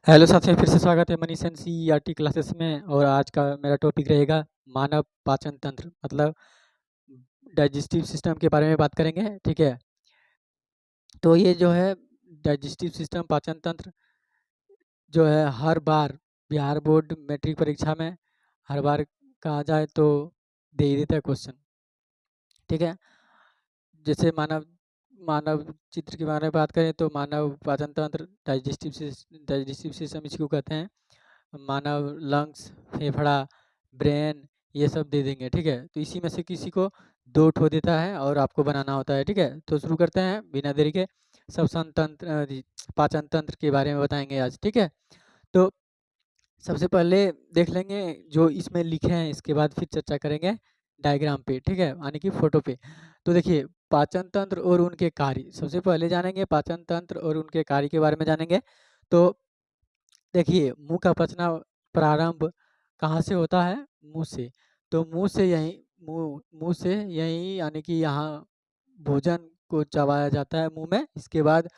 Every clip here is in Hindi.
हेलो साथियों, फिर से स्वागत है मनीष एनसीईआरटी क्लासेस में। और आज का मेरा टॉपिक रहेगा मानव पाचन तंत्र, मतलब डाइजेस्टिव सिस्टम के बारे में बात करेंगे। ठीक है, तो ये जो है डाइजेस्टिव सिस्टम, पाचन तंत्र जो है हर बार बिहार बोर्ड मैट्रिक परीक्षा में हर बार कहा जाए तो दे ही देता है क्वेश्चन। ठीक है, जैसे मानव मानव चित्र के बारे में बात करें तो मानव पाचन तंत्र, डाइजेस्टिव सिस्टम इसको कहते हैं। मानव लंग्स, फेफड़ा, ब्रेन, ये सब दे देंगे। ठीक है, तो इसी में से किसी को दो ठो देता है और आपको बनाना होता है। ठीक है, तो शुरू करते हैं बिना देरी के। श्वसन तंत्र, पाचन तंत्र के बारे में बताएंगे आज। ठीक है, तो सबसे पहले देख लेंगे जो इसमें लिखे हैं, इसके बाद फिर चर्चा करेंगे डायग्राम पे। ठीक है, यानी कि फोटो पे। तो देखिए, पाचन तंत्र और उनके कार्य सबसे पहले जानेंगे। पाचन तंत्र और उनके कार्य के बारे में जानेंगे। तो देखिए, मुंह का पचना प्रारंभ कहाँ से होता है? मुंह से। तो मुंह से यहीं मुंह मुंह से यहीं, यानी कि यहाँ भोजन को चबाया जाता है मुंह में। इसके बाद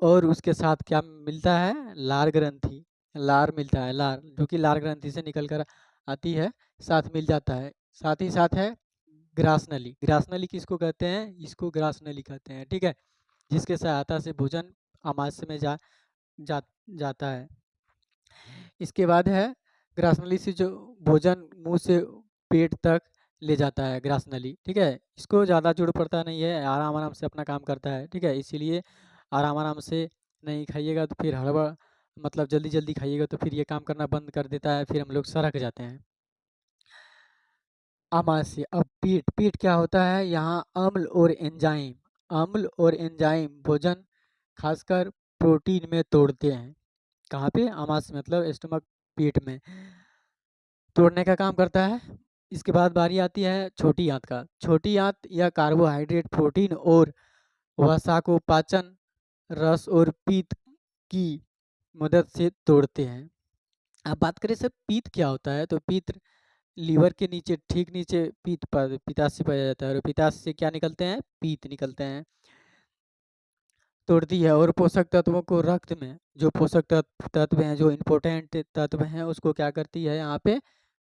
और उसके साथ क्या मिलता है? लार ग्रंथि, लार मिलता है, लार जो कि लार ग्रंथि से निकल कर आती है, साथ मिल जाता है। साथ ही साथ है ग्रास नली। ग्रास नली किसको कहते हैं? इसको ग्रास नली कहते हैं। ठीक है, जिसके सहायता से भोजन आमाशय में जा जाता है। इसके बाद है ग्रास नली से जो भोजन मुंह से पेट तक ले जाता है, ग्रास नली। ठीक है, इसको ज़्यादा जोड़ पड़ता नहीं है, आराम आराम से अपना काम करता है। ठीक है, इसीलिए आराम आराम से नहीं खाइएगा तो फिर हड़बड़, मतलब जल्दी जल्दी खाइएगा तो फिर ये काम करना बंद कर देता है, फिर हम लोग सड़क जाते हैं। आमाशय। अब पीठ, पीठ क्या होता है? यहाँ अम्ल और एंजाइम, अम्ल और एंजाइम भोजन खासकर प्रोटीन में तोड़ते हैं। कहाँ पे? आमाशय, मतलब स्टमक, पेट में तोड़ने का काम करता है। इसके बाद बारी आती है छोटी आंत का। छोटी आंत या कार्बोहाइड्रेट, प्रोटीन और वसा को पाचन, रस और पित्त की मदद से तोड़ते हैं। अब बात करें सर पित्त क्या होता है, तो पित्त लीवर के नीचे, ठीक नीचे पित्त पर पित्ताशय पाया जाता है, और पित्ताशय से क्या निकलते हैं? पित्त निकलते हैं। तोड़ती है। और पोषक तत्वों को रक्त में, जो पोषक तत्व हैं, जो इम्पोर्टेंट तत्व हैं, उसको क्या करती है? यहाँ पे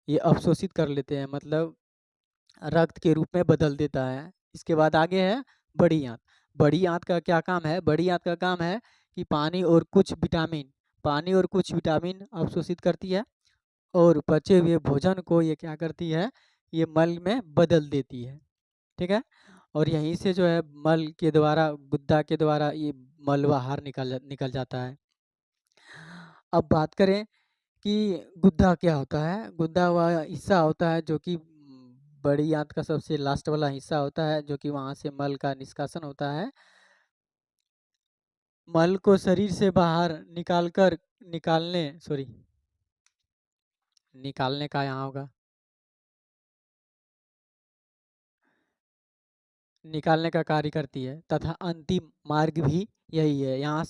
ये अवशोषित कर लेते हैं, मतलब रक्त के रूप में बदल देता है। इसके बाद आगे है बड़ी आंत। बड़ी आंत का क्या काम है? बड़ी आंत का काम है कि पानी और कुछ विटामिन अवशोषित करती है, और बचे हुए भोजन को ये क्या करती है? ये मल में बदल देती है। ठीक है, और यहीं से जो है मल के द्वारा, गुद्दा के द्वारा ये मल बाहर निकल जाता है। अब बात करें कि गुद्दा क्या होता है। गुद्दा वह हिस्सा होता है जो कि बड़ी आंत का सबसे लास्ट वाला हिस्सा होता है, जो कि वहां से मल का निष्कासन होता है। मल को शरीर से बाहर निकालने का यहाँ होगा, निकालने का कार्य करती है, तथा अंतिम मार्ग भी यही है। यहाँ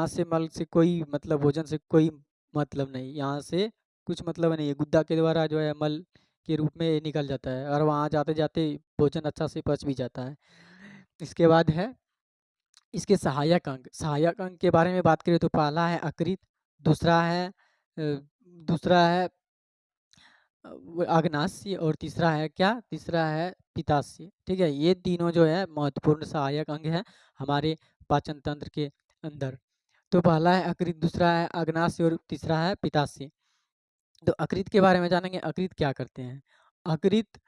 से मल से कोई मतलब, भोजन से कोई मतलब नहीं, यहाँ से कुछ मतलब नहीं है। गुद्दा के द्वारा जो है मल के रूप में ये निकल जाता है, और वहाँ जाते जाते भोजन अच्छा से पच भी जाता है। इसके बाद है इसके सहायक अंग। सहायक अंग के बारे में बात करें तो पहला है यकृत, दूसरा है अग्नाशय, और तीसरा है क्या? तीसरा है पित्ताशय। ठीक है, ये तीनों जो है महत्वपूर्ण सहायक अंग है हमारे पाचन तंत्र के अंदर। तो पहला है यकृत, दूसरा है अग्नाशय, और तीसरा है पित्ताशय। तो यकृत के बारे में जानेंगे। यकृत क्या करते हैं? यकृत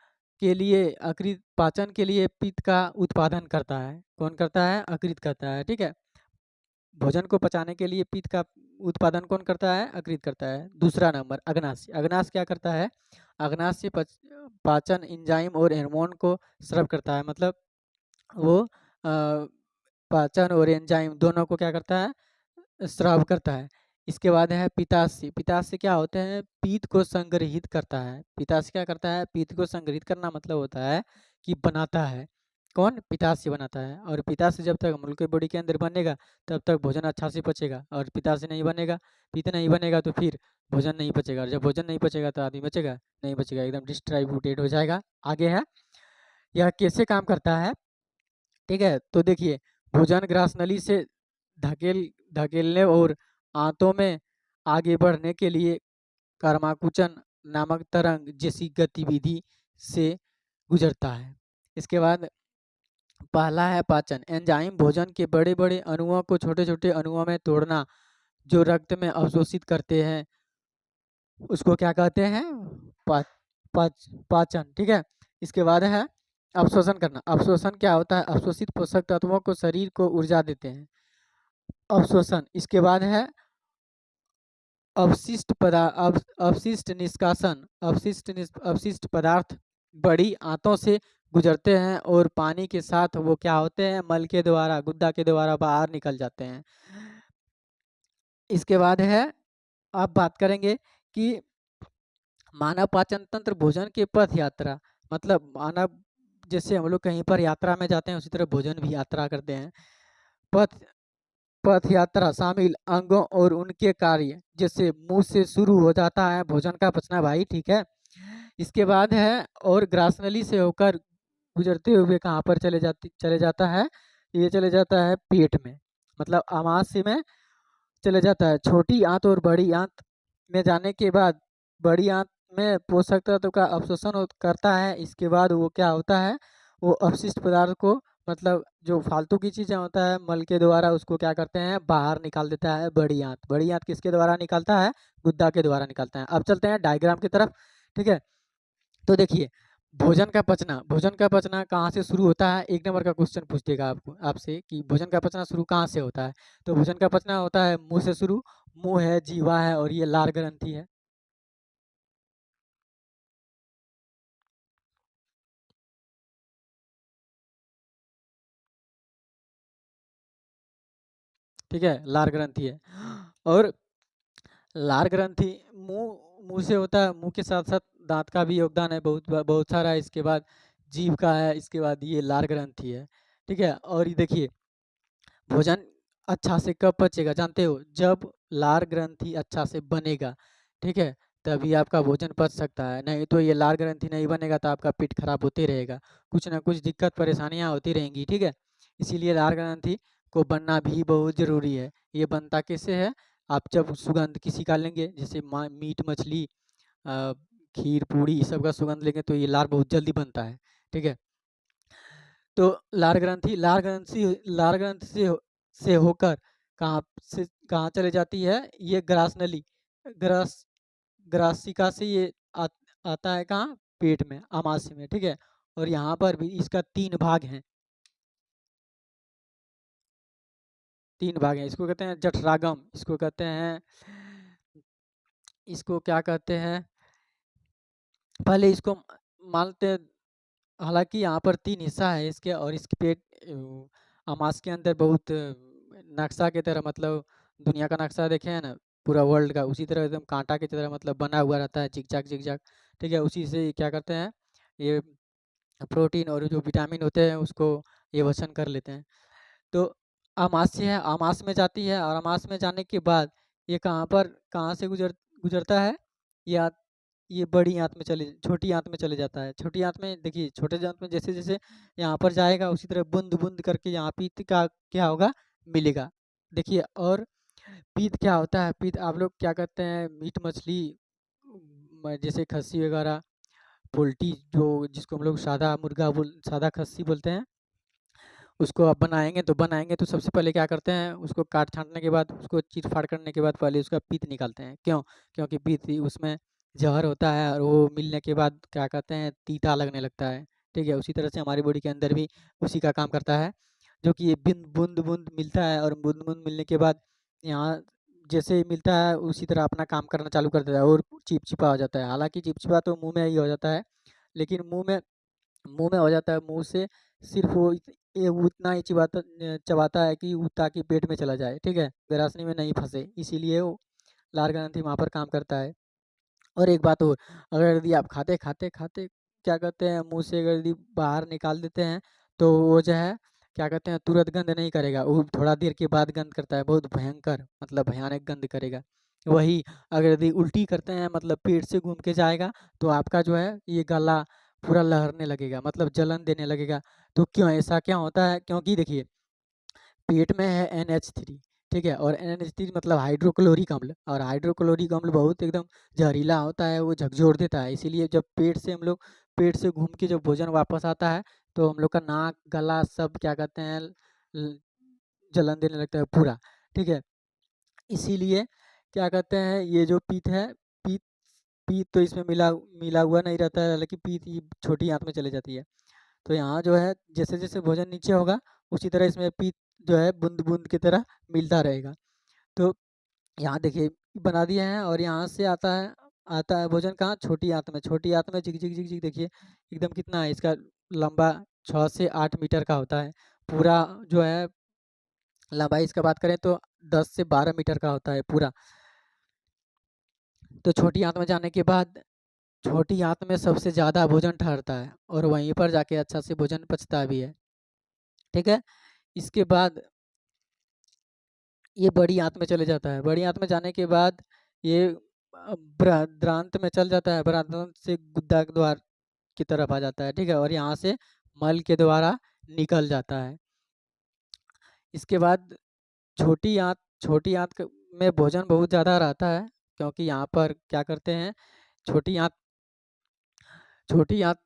यकृत पाचन के लिए पित्त का उत्पादन करता है। कौन करता है? यकृत करता है। ठीक है, भोजन को पचाने के लिए पित्त का उत्पादन कौन करता है? यकृत करता है। दूसरा नंबर अग्नाशय। अग्नाशय क्या करता है? अग्नाशय पाचन एंजाइम और हार्मोन को स्राव करता है, मतलब वो पाचन और एंजाइम दोनों को क्या करता है? स्राव करता है। इसके बाद है पित्ताशय। पित्ताशय क्या होते हैं? पित्त को संग्रहित करता है। पित्ताशय क्या करता है? पित्त को संग्रहित करना मतलब होता है कि बनाता है। कौन? पित्ताशय बनाता है। और पित्ताशय जब तक मूल के बॉडी के अंदर बनेगा तब तक भोजन अच्छा से पचेगा, और पित्ताशय नहीं बनेगा, पित्त नहीं बनेगा तो फिर भोजन नहीं पचेगा, और जब भोजन नहीं पचेगा तो आदमी बचेगा नहीं, बचेगा, एकदम डिस्ट्रीब्यूटेड हो जाएगा। आगे है यह कैसे काम करता है। ठीक है, तो देखिए, भोजन ग्रास नली से धकेलने और आंतों में आगे बढ़ने के लिए कर्माकुचन नामक तरंग जैसी गतिविधि से गुजरता है। इसके बाद पहला है पाचन। एंजाइम भोजन के बड़े बड़े अणुओं को छोटे छोटे अणुओं में तोड़ना जो रक्त में अवशोषित करते हैं उसको क्या कहते हैं? पा, पाचन। ठीक है। इसके बाद है अवशोषण करना। अवशोषण क्या होता है? अवशोषित पोषक तत्वों को शरीर को ऊर्जा देते हैं, अवशोषण। इसके बाद है अवशिष्ट निष्कासन। अवशिष्ट पदार्थ बड़ी आंतों से गुजरते हैं और पानी के साथ वो क्या होते हैं? मल के द्वारा, गुद्दा के द्वारा बाहर निकल जाते हैं। इसके बाद है, आप बात करेंगे कि मानव पाचन तंत्र भोजन के पथ यात्रा, मतलब मानव जैसे हम लोग कहीं पर यात्रा में जाते हैं उसी तरह भोजन भी यात्रा करते हैं। पथ पथ यात्रा शामिल अंगों और उनके कार्य, जैसे मुंह से शुरू हो जाता है भोजन का पचना भाई। ठीक है। इसके बाद है और ग्रासनली से होकर गुजरते हुए कहाँ पर चले जाता है? ये चले जाता है पेट में, मतलब आमाशय में चले जाता है। छोटी आंत और बड़ी आंत में जाने के बाद बड़ी आंत में पोषक तत्व का अवशोषण करता है। इसके बाद वो क्या होता है? वो अपशिष्ट पदार्थ को, मतलब जो फालतू की चीज़ें होता है मल के द्वारा, उसको क्या करते हैं? बाहर निकाल देता है बड़ी आंत। बड़ी आंत किसके द्वारा निकालता है? गुद्दा के द्वारा निकालता है। अब चलते हैं डायग्राम की तरफ। ठीक है। तो देखिए, भोजन का पचना कहाँ से शुरू होता है? एक नंबर का क्वेश्चन पूछ देगा आपको, आपसे कि भोजन का पचना शुरू कहाँ से होता है? तो भोजन का पचना होता है मुंह से शुरू। मुंह है, जीवा है और ये लार ग्रंथि है। ठीक है, लार ग्रंथि है। और लार ग्रंथि मुंह मुंह से होता है। मुंह के साथ साथ दांत का भी योगदान है, बहुत बहुत सारा है। इसके बाद जीभ का है। इसके बाद ये लार ग्रंथि है। ठीक है। और ये देखिए, भोजन अच्छा से कब पचेगा जानते हो? जब लार ग्रंथि अच्छा से बनेगा। ठीक है। तभी आपका भोजन पच सकता है, नहीं तो ये लार ग्रंथि नहीं बनेगा तो आपका पेट खराब होते रहेगा, कुछ ना कुछ दिक्कत परेशानियां होती रहेंगी। ठीक है। इसीलिए लार ग्रंथि को बनना भी बहुत ज़रूरी है। ये बनता कैसे है? आप जब सुगंध किसी का लेंगे, जैसे मीट मछली, अ, खीर पूड़ी, ये सब का सुगंध लेंगे तो ये लार बहुत जल्दी बनता है। ठीक है। तो लार ग्रंथि से होकर कहाँ कहाँ चले जाती है? ये ग्रासनली, ग्रास ग्रासिका से ये आता है कहाँ? पेट में, आमाशय में। ठीक है। और यहाँ पर भी इसका 3 भाग हैं। 3 भाग हैं। इसको कहते हैं जठरागम, इसको कहते हैं, इसको क्या कहते हैं? पहले इसको मानते हैं। हालाँकि यहाँ पर 3 हिस्सा है इसके, और इसके पेट अमास के अंदर बहुत नक्शा की तरह, मतलब दुनिया का नक्शा देखे हैं ना, पूरा वर्ल्ड का, उसी तरह एकदम काँटा की तरह मतलब बना हुआ रहता है, ज़िगज़ैग। ठीक है। उसी से क्या करते हैं, ये प्रोटीन और जो विटामिन होते हैं उसको ये वहन कर लेते हैं। तो अमाशय है, अमाशय में जाती है, और अमाशय में जाने के बाद ये कहाँ से गुजरता है? या ये बड़ी आंत में छोटी आंत में चले जाता है। छोटी आंत में देखिए, छोटे आंत में जैसे जैसे यहाँ पर जाएगा उसी तरह बूंद बूंद करके यहाँ पीत का क्या होगा? मिलेगा। देखिए, और पीत क्या होता है? पीत आप लोग क्या कहते हैं? मीट मछली, जैसे खस्सी वगैरह, पोल्ट्री, जो जिसको हम लोग सादा खस्सी बोलते हैं, उसको आप बनाएँगे तो सबसे पहले क्या करते हैं? उसको काट छाँटने के बाद, उसको चीर-फाड़ करने के बाद पहले उसका पीत निकालते हैं। क्यों? क्योंकि पीत ही उसमें ज़हर होता है और वो मिलने के बाद क्या कहते हैं? तीता लगने लगता है। ठीक है? उसी तरह से हमारी बॉडी के अंदर भी उसी का काम करता है, जो कि ये बूँद-बूँद मिलता है, और बूँद-बूँद मिलने के बाद यहाँ जैसे ही मिलता है उसी तरह अपना काम करना चालू कर देता है और चिपचिपा हो जाता है। हालाँकि चिपचिपा तो मुँह में ही हो जाता है, लेकिन मुँह में हो जाता है, मुँह से सिर्फ़ वो ये उतना ही चबाता है कि वो ताकि पेट में चला जाए। ठीक है? ग्रासनी में नहीं फँसे, इसीलिए वो लार ग्रंथि वहाँ पर काम करता है। और एक बात और, अगर यदि आप खाते क्या कहते हैं, मुँह से अगर यदि बाहर निकाल देते हैं, तो वो जो है क्या कहते हैं, तुरंत गंध नहीं करेगा, वो थोड़ा देर के बाद गंध करता है, बहुत भयंकर, मतलब भयानक गंध करेगा। वही अगर यदि उल्टी करते हैं, मतलब पेट से घूम के जाएगा, तो आपका जो है ये गला पूरा लहरने लगेगा, मतलब जलन देने लगेगा। तो क्यों ऐसा क्या होता है? क्योंकि देखिए, पेट में है NH3, ठीक है। और NH3 मतलब हाइड्रोक्लोरिक अम्ल, और हाइड्रोक्लोरिक अम्ल बहुत एकदम जहरीला होता है, वो झकझोर देता है। इसीलिए जब पेट से घूम के जब भोजन वापस आता है तो हम लोग का नाक गला सब क्या कहते हैं जलन देने लगता है पूरा। ठीक है। इसीलिए क्या कहते हैं, ये जो पीत है, पीत पीत तो इसमें मिला मिला हुआ नहीं रहता है, हालांकि पीत ये छोटी आंत में चली जाती है। तो यहाँ जो है जैसे जैसे भोजन नीचे होगा उसी तरह इसमें पीत जो है बूंद बूंद की तरह मिलता रहेगा। तो यहाँ देखिए बना दिए हैं, और यहाँ से आता है भोजन कहाँ, छोटी आंत में। छोटी आंत में झिक झिक झिक झिक देखिए एकदम कितना है इसका लंबा, 6 से 8 मीटर का होता है पूरा। जो है लंबाई इसका बात करें तो 10 से 12 मीटर का होता है पूरा। तो छोटी आंत में जाने के बाद छोटी आंत में सबसे ज़्यादा भोजन ठहरता है, और वहीं पर जाके अच्छा से भोजन पचता भी है। ठीक है। इसके बाद ये बड़ी आंत में चले जाता है। बड़ी आंत में जाने के बाद ये बृहदान्त्र में चल जाता है। बृहदान्त्र से गुदा के द्वार की तरफ आ जाता है। ठीक है। और यहाँ से मल के द्वारा निकल जाता है। इसके बाद छोटी आंत में भोजन बहुत ज़्यादा रहता है, क्योंकि यहाँ पर क्या करते हैं, छोटी आंत छोटी आंत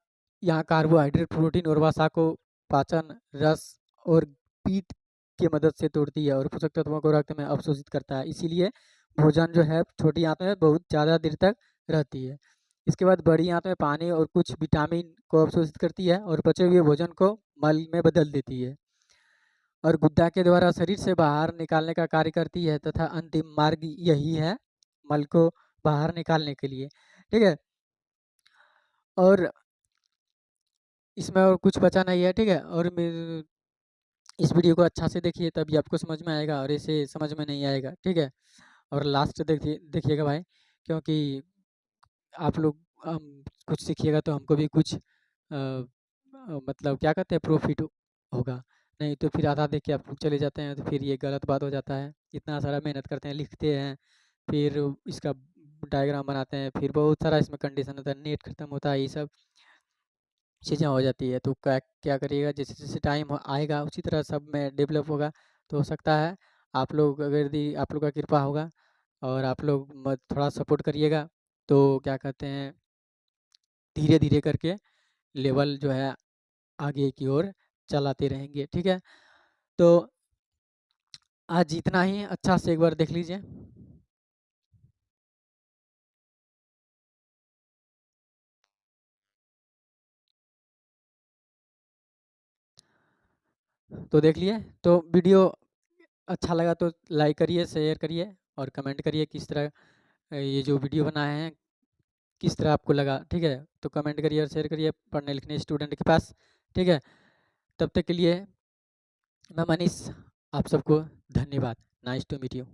यहाँ कार्बोहाइड्रेट, प्रोटीन और वसा को पाचन, रस और पीट की मदद से तोड़ती है और पोषक तत्वों को रक्त में अवशोषित करता है। इसीलिए भोजन जो है छोटी आंत में बहुत ज़्यादा देर तक रहती है। इसके बाद बड़ी आंत में पानी और कुछ विटामिन को अवशोषित करती है और बचे हुए भोजन को मल में बदल देती है, और गुदा के द्वारा शरीर से बाहर निकालने का कार्य करती है, तथा अंतिम मार्ग यही है मल को बाहर निकालने के लिए। ठीक है। और इसमें और कुछ बचा नहीं है। ठीक है। और इस वीडियो को अच्छा से देखिए, तभी आपको समझ में आएगा, और इसे समझ में नहीं आएगा। ठीक है। और लास्ट देखिएगा भाई, क्योंकि आप लोग कुछ सीखिएगा तो हमको भी कुछ मतलब क्या कहते हैं प्रॉफिट होगा। नहीं तो फिर आधा देख के आप लोग चले जाते हैं, तो फिर ये गलत बात हो जाता है। इतना सारा मेहनत करते हैं, लिखते हैं, फिर इसका डायग्राम बनाते हैं, फिर बहुत सारा इसमें कंडीशन होता है, नेट खत्म होता है, ये सब चीज़ें हो जाती है। तो क्या क्या करिएगा, जैसे जैसे टाइम आएगा उसी तरह सब में डेवलप होगा। तो हो सकता है आप लोग अगर यदि आप लोग का कृपा होगा और आप लोग थोड़ा सपोर्ट करिएगा, तो क्या कहते हैं धीरे धीरे करके लेवल जो है आगे की ओर चलाते रहेंगे। ठीक है। तो आज इतना ही, अच्छा से एक बार देख लीजिए। तो देख लिए, तो वीडियो अच्छा लगा तो लाइक करिए, शेयर करिए और कमेंट करिए किस तरह ये जो वीडियो बनाए हैं किस तरह आपको लगा। ठीक है। तो कमेंट करिए और शेयर करिए पढ़ने लिखने स्टूडेंट के पास। ठीक है। तब तक के लिए मैं मनीष, आप सबको धन्यवाद। Nice to meet you.